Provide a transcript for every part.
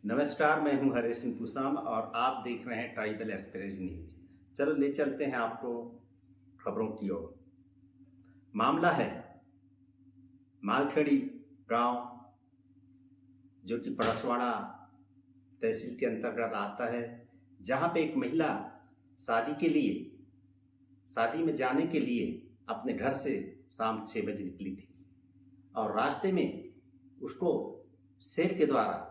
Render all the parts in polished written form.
नमस्कार, मैं हूं हरीश सिंह पूसाम और आप देख रहे हैं ट्राइबल एक्सप्रेस न्यूज। चलो ले चलते हैं आपको खबरों की ओर। मामला है मालखेड़ी गांव, जो कि पड़सवाड़ा तहसील के अंतर्गत आता है, जहां पे एक महिला शादी में जाने के लिए अपने घर से शाम 6 बजे निकली थी और रास्ते में उसको शेर के द्वारा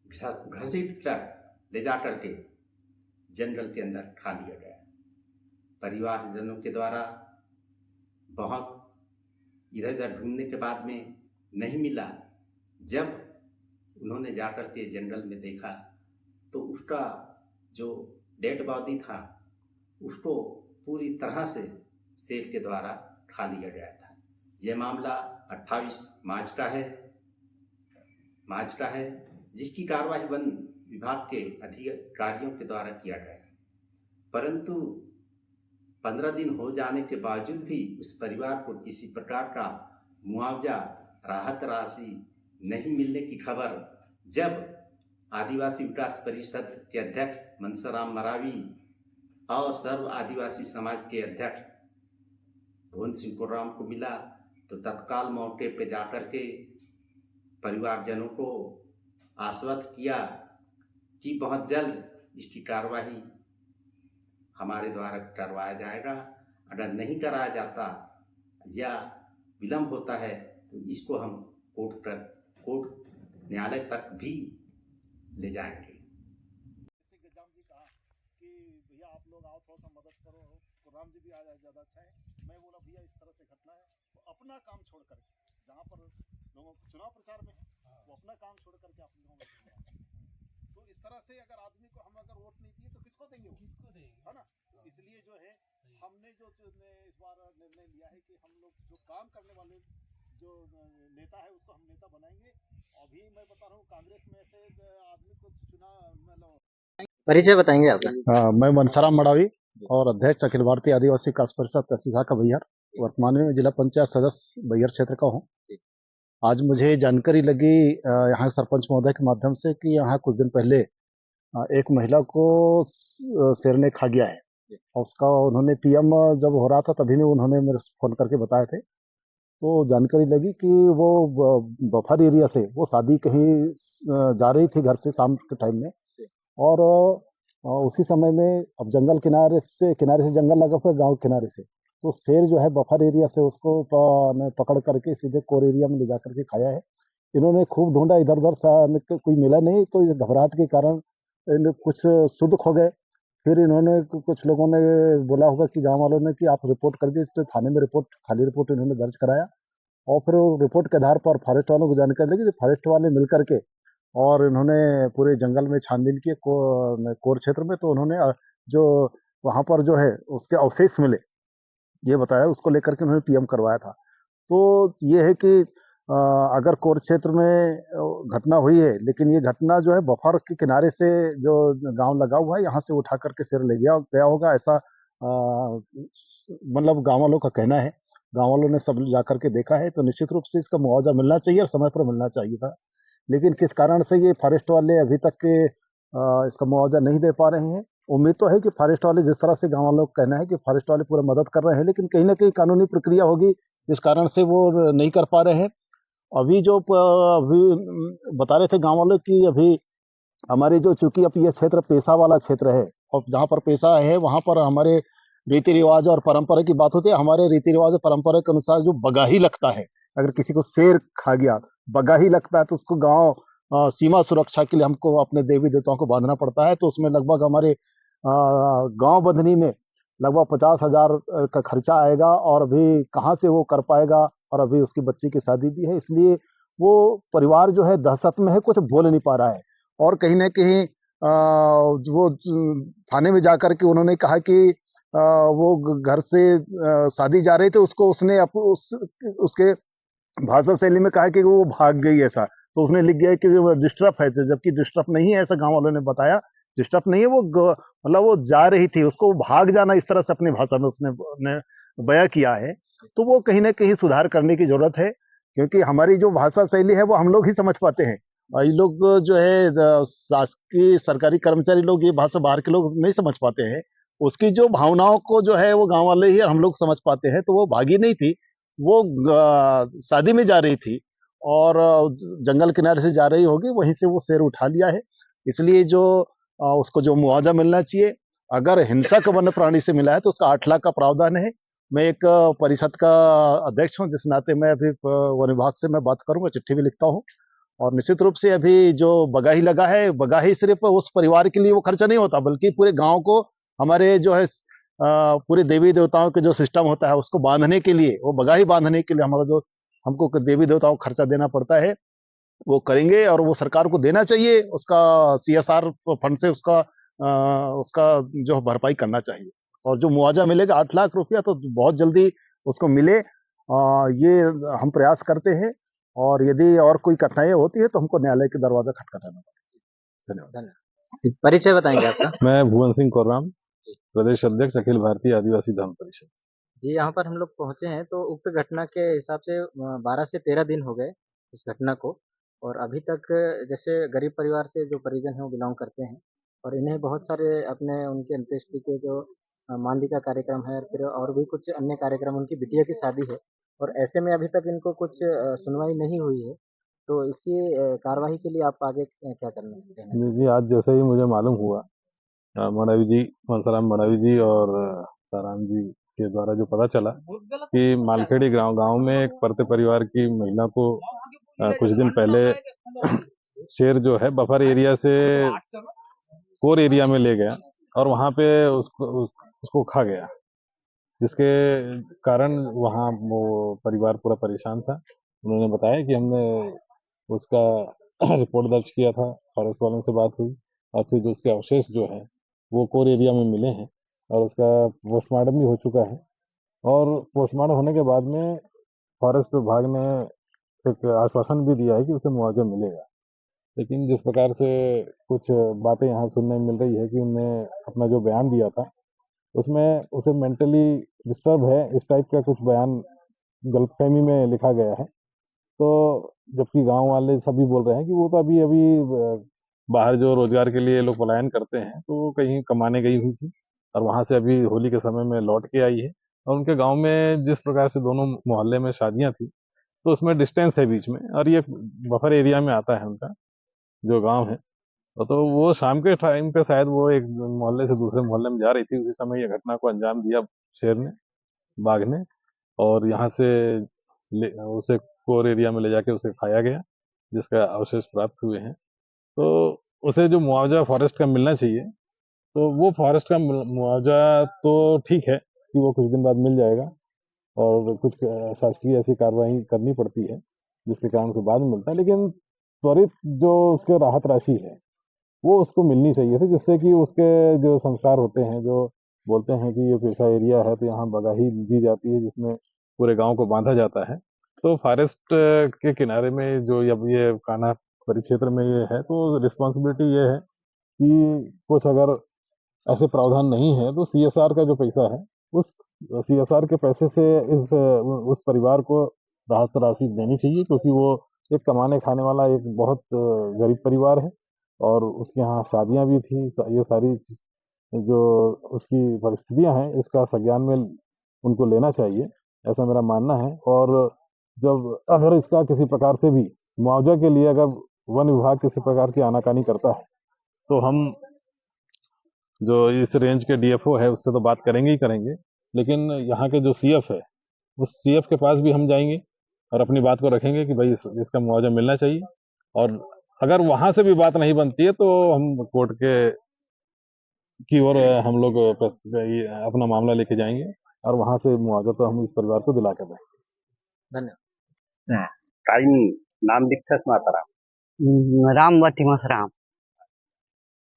घसीट कर ले जा करके जंगल के अंदर खा लिया गया। परिवारजनों के द्वारा बहुत इधर उधर ढूंढने के बाद में नहीं मिला। जब उन्होंने जा कर के जंगल में देखा तो उसका जो डेड बॉडी था उसको पूरी तरह से शेर के द्वारा खा लिया गया था। यह मामला 28 मार्च का है, जिसकी कार्रवाई वन विभाग के अधिकारियों के द्वारा किया गया। परंतु 15 दिन हो जाने के बावजूद भी उस परिवार को किसी प्रकार का मुआवजा, राहत राशि नहीं मिलने की खबर जब आदिवासी विकास परिषद के अध्यक्ष मनसाराम मरावी और सर्व आदिवासी समाज के अध्यक्ष भुवन सिंह कोर्राम को मिला, तो तत्काल मौके पर जाकर के परिवारजनों को आश्वस्त किया कि बहुत जल्द इसकी कार्रवाई हमारे द्वारा करवाया जाएगा। अगर नहीं कराया जाता या विलंब होता है तो इसको हम कोर्ट न्यायालय तक भी ले जाएंगे। गजाम जी कहा कि भैया आप लोग आओ, थोड़ा सा मदद करो, राम जी भी आ जाए ज़्यादा अच्छा है। मैं बोला भैया इस तरह से घटना है, तो अपना काम छोड़ कर, जहाँ पर लोगों चुनाव प्रचार में है वो अपना काम छोड़ करके आप लोगों में, तो इस तरह से अगर आदमी को हम अगर वोट नहीं दिए तो किसको देंगे, है ना। तो इसलिए जो है हमने जो इस बार निर्णय लिया है कि हम लोग जो काम करने वाले जो नेता है उसको हम नेता बनाएंगे। अभी मैं बता रहा हूँ कांग्रेस में ऐसे आदमी को चुना, मतलब परिचय बताएंगे आपका? हाँ, मैं मनसाराम मरावी और अध्यक्ष अखिल भारतीय आदिवासी विकास परिषद तहसील का बैहर, वर्तमान में जिला पंचायत सदस्य बैहर क्षेत्र का हूँ। आज मुझे जानकारी लगी यहाँ सरपंच महोदय के माध्यम से कि यहाँ कुछ दिन पहले एक महिला को शेर ने खा गया है और उसका उन्होंने पीएम जब हो रहा था तभी उन्होंने मेरे फोन करके बताए थे। तो जानकारी लगी कि वो बफर एरिया से वो शादी कहीं जा रही थी घर से शाम के टाइम में, और उसी समय में अब जंगल किनारे से जंगल लगा हुआ है गांव किनारे से, तो शेर जो है बफर एरिया से उसको पकड़ करके सीधे कोर एरिया में ले जा करके खाया है। इन्होंने खूब ढूंढा, इधर उधर कोई मिला नहीं, तो इस घबराहट के कारण कुछ शुद्ध खो गए। फिर इन्होंने कुछ लोगों ने बोला होगा कि गाँव वालों ने कि आप रिपोर्ट कर दिए, इसलिए थाने में खाली रिपोर्ट इन्होंने दर्ज कराया और फिर रिपोर्ट के आधार पर फॉरेस्ट वालों को जानकारी लगी, तो फॉरेस्ट वाले मिल करके और इन्होंने पूरे जंगल में छानबीन की कोर क्षेत्र में, तो उन्होंने जो वहाँ पर जो है उसके अवशेष मिले, ये बताया, उसको लेकर के उन्होंने पीएम करवाया था। तो ये है कि अगर कोर क्षेत्र में घटना हुई है, लेकिन ये घटना जो है बफर के किनारे से जो गांव लगा हुआ है यहाँ से उठा करके शेर ले गया होगा, ऐसा मतलब गांव वालों का कहना है। गांव वालों ने सब जाकर के देखा है, तो निश्चित रूप से इसका मुआवजा मिलना चाहिए और समय पर मिलना चाहिए था, लेकिन किस कारण से ये फॉरेस्ट वाले अभी तक के इसका मुआवजा नहीं दे पा रहे हैं। उम्मीद तो है कि फॉरेस्ट वाले, जिस तरह से गाँव वालों का कहना है कि फॉरेस्ट वाले पूरा मदद कर रहे हैं, लेकिन कहीं ना कहीं कानूनी प्रक्रिया होगी जिस कारण से वो नहीं कर पा रहे हैं। अभी बता रहे थे गाँव वाले कि अभी हमारे जो, चूंकि अब ये क्षेत्र पेशा वाला क्षेत्र है और जहाँ पर पेशा है वहाँ पर हमारे रीति रिवाज और परंपरा की बात होती है। हमारे रीति रिवाज और परंपरा के अनुसार जो बगाही लगता है, अगर किसी को शेर खा गया, बगाही लगता है, तो उसको गांव सीमा सुरक्षा के लिए हमको अपने देवी देवताओं को बांधना पड़ता है। तो उसमें लगभग हमारे गांव बंधनी में लगभग 50,000 का खर्चा आएगा, और अभी कहाँ से वो कर पाएगा, और अभी उसकी बच्ची की शादी भी है, इसलिए वो परिवार जो है दहशत में है, कुछ बोल नहीं पा रहा है। और कहीं ना कहीं वो थाने में जाकर के उन्होंने कहा कि वो घर से शादी जा रहे थे, उसको उसने उसके भाषा शैली में कहा कि वो भाग गई, ऐसा। तो उसने लिख दिया कि वो डिस्टर्ब है, जबकि डिस्टर्ब नहीं है, ऐसा गांव वालों ने बताया। डिस्टर्ब नहीं है, वो मतलब वो जा रही थी, उसको भाग जाना, इस तरह से अपनी भाषा में उसने बयां किया है। तो वो कहीं ना कहीं सुधार करने की जरूरत है, क्योंकि हमारी जो भाषा शैली है वो हम लोग ही समझ पाते हैं, ये लोग जो है शासकीय सरकारी कर्मचारी लोग ये भाषा बाहर के लोग नहीं समझ पाते हैं। उसकी जो भावनाओं को जो है वो गांव वाले ही हम लोग समझ पाते हैं। तो वो भागी नहीं थी, वो शादी में जा रही थी और जंगल किनारे से जा रही होगी, वहीं से वो शेर उठा लिया है। इसलिए जो उसको जो मुआवजा मिलना चाहिए, अगर हिंसक वन्य प्राणी से मिला है तो उसका 8 लाख का प्रावधान है। मैं एक परिषद का अध्यक्ष हूँ, जिस नाते मैं अभी वन विभाग से मैं बात करूंगा, चिट्ठी भी लिखता हूँ। और निश्चित रूप से अभी जो बगाही लगा है, बगाही सिर्फ उस परिवार के लिए वो खर्चा नहीं होता, बल्कि पूरे गांव को, हमारे जो है पूरे देवी देवताओं के जो सिस्टम होता है उसको बांधने के लिए, वो बगाही बांधने के लिए हमारा जो हमको देवी देवताओं को खर्चा देना पड़ता है, वो करेंगे। और वो सरकार को देना चाहिए, उसका सीएसआर फंड से उसका जो भरपाई करना चाहिए। और जो मुआवजा मिलेगा 8 लाख रुपया, तो बहुत जल्दी उसको मिले, ये हम प्रयास करते हैं। और यदि और कोई कठिनाई होती है तो हमको न्यायालय के दरवाजा खटखटाना पड़ेगा। धन्यवाद। परिचय बताएंगे आपका? मैं भुवन सिंह कोर्राम, प्रदेश अध्यक्ष अखिल भारतीय आदिवासी धर्म परिषद। जी, यहाँ पर हम लोग पहुँचे हैं तो उक्त घटना के हिसाब से 12 से 13 दिन हो गए इस घटना को, और अभी तक जैसे गरीब परिवार से जो परिजन हैं वो बिलॉन्ग करते हैं, और इन्हें बहुत सारे अपने उनके अंत्येष्टि के जो मांदी का कार्यक्रम है, और फिर और भी कुछ अन्य कार्यक्रम, उनकी बिटिया की शादी है, और ऐसे में अभी तक इनको कुछ सुनवाई नहीं हुई है। तो इसकी कार्रवाई के लिए आप आगे क्या करना कहना जी चाहेंगे? जी, आज जैसे ही मुझे मालूम हुआ, मडावी जी, मनसाराम मडावी जी और ताराम जी के द्वारा जो पता चला कि मालखेड़ी गांव में एक परते परिवार की महिला को कुछ दिन पहले शेर जो है बफर एरिया से कोर एरिया में ले गया और वहां पे उसको खा गया, जिसके कारण वहाँ वो परिवार पूरा परेशान था। उन्होंने बताया कि हमने उसका रिपोर्ट दर्ज किया था, फॉरेस्ट वालों से बात हुई और फिर जो उसके अवशेष जो है वो कोर एरिया में मिले हैं और उसका पोस्टमार्टम भी हो चुका है। और पोस्टमार्टम होने के बाद में फॉरेस्ट विभाग ने एक आश्वासन भी दिया है कि उसे मुआवजा मिलेगा। लेकिन जिस प्रकार से कुछ बातें यहाँ सुनने में मिल रही है कि उनने अपना जो बयान दिया था उसमें उसे मेंटली डिस्टर्ब है, इस टाइप का कुछ बयान गलतफहमी में लिखा गया है। तो जबकि गांव वाले सभी बोल रहे हैं कि वो तो अभी अभी बाहर जो रोजगार के लिए लोग पलायन करते हैं तो वो कहीं कमाने गई हुई थी और वहां से अभी होली के समय में लौट के आई है। और उनके गांव में जिस प्रकार से दोनों मोहल्ले में शादियां थी तो उसमें डिस्टेंस है बीच में और ये बफर एरिया में आता है उनका जो गांव है। तो वो शाम के टाइम पे शायद वो एक मोहल्ले से दूसरे मोहल्ले में जा रही थी, उसी समय ये घटना को अंजाम दिया शेर ने, बाघ ने। और यहाँ से उसे कोर एरिया में ले जाके उसे खाया गया, जिसका अवशेष प्राप्त हुए हैं। तो उसे जो मुआवजा फॉरेस्ट का मिलना चाहिए, तो वो फॉरेस्ट का मुआवजा तो ठीक है कि वो कुछ दिन बाद मिल जाएगा और कुछ शासकीय ऐसी कार्रवाई करनी पड़ती है जिसके कारण उसे बाद में मिलता है। लेकिन त्वरित जो उसके राहत राशि है वो उसको मिलनी चाहिए थी, जिससे कि उसके जो संस्कार होते हैं, जो बोलते हैं कि ये पेशा एरिया है तो यहाँ बगाही दी जाती है जिसमें पूरे गांव को बांधा जाता है। तो फॉरेस्ट के किनारे में जो अब ये कान्हा परिक्षेत्र में ये है तो रिस्पॉन्सिबिलिटी ये है कि कुछ अगर ऐसे प्रावधान नहीं है तो सीएसआर का जो पैसा है उस सीएसआर के पैसे से उस परिवार को राहत राशि देनी चाहिए, क्योंकि वो एक कमाने खाने वाला एक बहुत गरीब परिवार है और उसके यहाँ शादियां भी थी। ये सारी जो उसकी परिस्थितियां हैं इसका संज्ञान में उनको लेना चाहिए, ऐसा मेरा मानना है। और जब अगर इसका किसी प्रकार से भी मुआवजा के लिए अगर वन विभाग किसी प्रकार की आनाकानी करता है तो हम जो इस रेंज के डीएफओ है उससे तो बात करेंगे ही करेंगे, लेकिन यहाँ के जो सीएफ है उस सीएफ के पास भी हम जाएंगे और अपनी बात को रखेंगे कि भाई इसका मुआवजा मिलना चाहिए। और अगर वहां से भी बात नहीं बनती है तो हम कोर्ट के की ओर हम लोग अपना मामला लेके जाएंगे और वहां से मुआवजा तो हम इस परिवार को दिला कर देंगे। धन्यवाद। टाइम नाम लिखा माताराम, रामवती मसराम,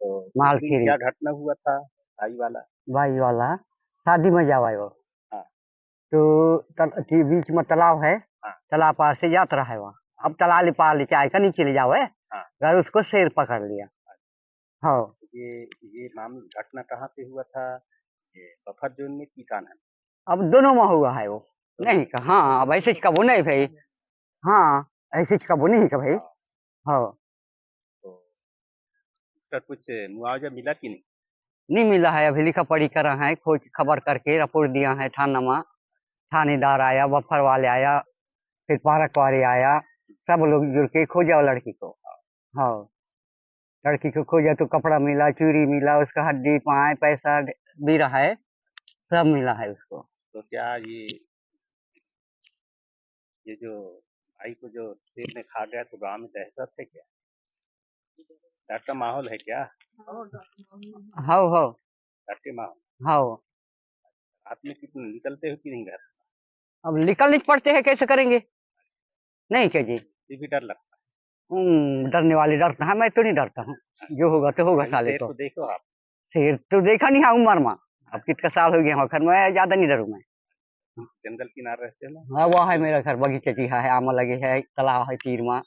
तो मालखेड़ी। क्या घटना हुआ था भाई वाला? भाई वाला शादी में जावा वो। हाँ। तो बीच में तालाब है। हाँ। तालाब पार से जात रहा है वहाँ। अब तालाब पार लेके आए का नीचे ले जाओ है। हाँ। अगर उसको शेर पकड़ लिया। हाँ। ये मामला घटना कहाँ पे हुआ था? ये बफर जोन में की कान्हा? अब दोनों में हुआ है वो। नहीं का हाँ, अब ऐसे कबो नहीं भाई। हाँ, ऐसे कबो नहीं का भाई। हाँ। डॉक्टर कुछ मुआवजा मिला कि नहीं? नहीं मिला है, अभी लिखा पढ़ी कर रहे हैं, खोज खबर करके रिपोर्ट दिया है थाना में। थानेदार आया, बफर वाले आया, फिर पार्क वाले आया, सब लोग जुड़ के खोजा वो लड़की को। हाँ, लड़की को खोजा तो कपड़ा मिला, चूड़ी मिला, उसका हड्डी पाए पैसा भी रहा है, सब मिला है उसको। तो क्या ये जो भाई को जो शेर ने खा गया तो गांव में दहशत है क्या? डर का माहौल है क्या? हाँ हाँ डर के माहौल हाँ। रात में कितने निकलते हो कि नहीं घर? अब निकल नहीं पड़ते हैं, कैसे करेंगे? नहीं क्या जी? ये भी डर लगता डरने वाले डरता है, मैं तो नहीं डरता हूँ, जो होगा तो होगा है। साले शेर को। को देखो आप। शेर तो देखा नहीं है उम्र में, अब कितना साल हो गया है घर में, ज्यादा नहीं डरू मैं। जंगल किनारे रहते हो ना? हाँ, वहाँ है मेरा घर, बगीचा जी है, आम लगे है, तालाब है तीर में।